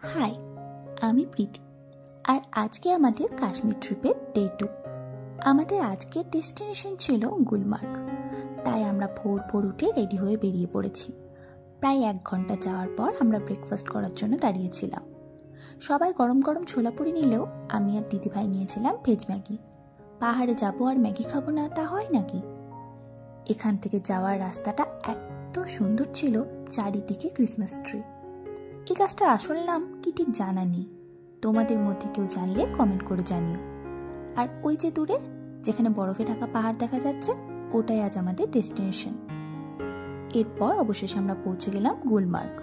High, আমি প্রীতি। আর আজকে আমাদের কাশ্মীর ট্রিপের ডে 2। আমাদের আজকের ডেস্টিনেশন ছিল গুলমার্গ। তাই আমরা ভোর ভোর উঠে রেডি হয়ে বেরিয়ে পড়েছি। প্রায় 1 ঘন্টা যাওয়ার পর আমরা ব্রেকফাস্ট করার জন্য দাঁড়িয়েছিলাম। সবাই গরম গরম ছোলাপুরি নিলেও আমি আর দিদিভাই নিয়েছিলাম ভেজ ম্যাগি। পাহাড়ে যাবো আর ম্যাগি খাবো না, তা হয় নাকি? এখান থেকে যাওয়ার রাস্তাটা এত সুন্দর ছিল, চারিদিকে ক্রিসমাস ট্রি। এই গাছটার আসল নাম কি ঠিক জানা নেই, তোমাদের মধ্যে কেউ জানলে কমেন্ট করে জানিও। আর ওই যে দূরে যেখানে বরফে ঢাকা পাহাড় দেখা যাচ্ছে, ওটাই আজ আমাদের ডেস্টিনেশন। এরপর অবশেষে আমরা পৌঁছে গেলাম গুলমার্গ।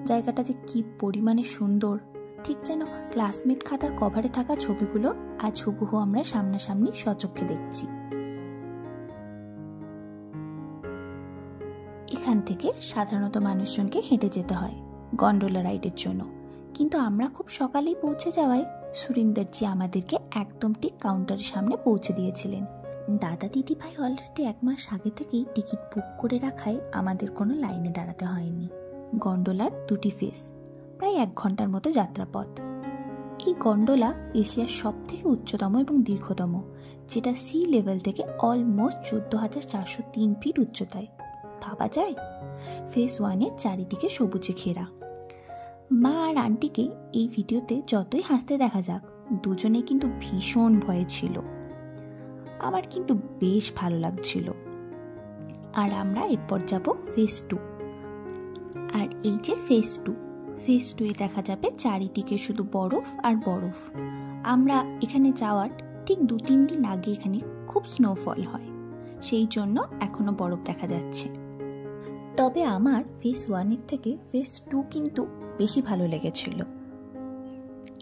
জায়গাটা যে কি পরিমাণে সুন্দর, ঠিক যেন ক্লাসমেট খাতার কভারে থাকা ছবিগুলো আজ হুবহু আমরা সামনাসামনি স্বচক্ষে দেখছি। এখান থেকে সাধারণত মানুষজনকে হেঁটে যেতে হয় গন্ডোলা রাইডের জন্য, কিন্তু আমরা খুব সকালেই পৌঁছে যাওয়ায় সুরিন্দরজি আমাদেরকে একদম ঠিক কাউন্টারের সামনে পৌঁছে দিয়েছিলেন। দাদা দিদিভাই অলরেডি 1 মাস আগে থেকেই টিকিট বুক করে রাখায় আমাদের কোনো লাইনে দাঁড়াতে হয়নি। গন্ডোলার 2টি ফেস, প্রায় 1 ঘন্টার মতো যাত্রাপথ। এই গন্ডোলা এশিয়ার সব থেকে উচ্চতম এবং দীর্ঘতম, যেটা সি লেভেল থেকে অলমোস্ট 14,403 ফিট উচ্চতায়। ভাবা যায়? ফেস 1-এ চারিদিকে সবুজে ঘেরা। মা আর আন্টিকে এই ভিডিওতে যতই হাসতে দেখা যাক, দুজনে কিন্তু ভীষণ ভয়ে ছিল। আমার কিন্তু বেশ ভালো লাগছিল। আর আমরা এরপর যাব ফেস 2। আর এই যে ফেস 2-এ দেখা যাবে চারিদিকে শুধু বরফ আর বরফ। আমরা এখানে যাওয়ার ঠিক 2-3 দিন আগে এখানে খুব স্নোফল হয়, সেই জন্য এখনো বরফ দেখা যাচ্ছে। তবে আমার ফেস 1-এর থেকে ফেস 2 কিন্তু বেশি ভালো লেগেছিল।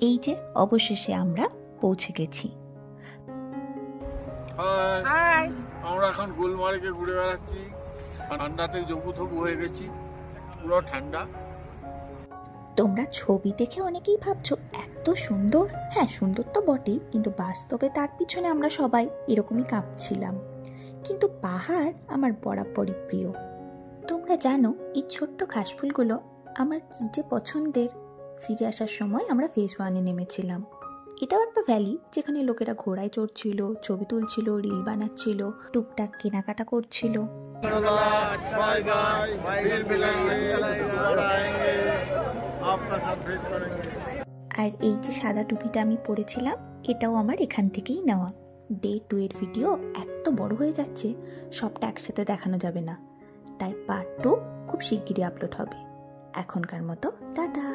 এই যে অবশেষে আমরা পৌঁছে গেছি। আমরা এখন গুলমার্গে ঘুরে বেড়াচ্ছি। ঠান্ডাতে জবুথবু হয়ে গেছি, পুরো ঠান্ডা। তোমরা ছবি দেখে অনেকেই ভাবছো এত সুন্দর। হ্যাঁ, সুন্দর তো বটেই, কিন্তু বাস্তবে তার পিছনে আমরা সবাই এরকমই কাঁপছিলাম। কিন্তু পাহাড় আমার বরাবরই প্রিয়। তোমরা জানো এই ছোট্ট ঘাসফুলগুলো আমার কি যে পছন্দের। ফিরে আসার সময় আমরা ফেস 1-এ নেমেছিলাম। এটাও একটা ভ্যালি, যেখানে লোকেরা ঘোড়ায় চড়ছিল, ছবি তুলছিল, রিল বানাচ্ছিল, টুকটাক কেনাকাটা করছিল। আর এই যে সাদা টুপিটা আমি পরেছিলাম, এটাও আমার এখান থেকেই নেওয়া। ডে 2 এর ভিডিও এত বড় হয়ে যাচ্ছে, সবটা একসাথে দেখানো যাবে না, তাই পার্ট 2 খুব শিগগিরই আপলোড হবে। এখনকার মতো টাটা।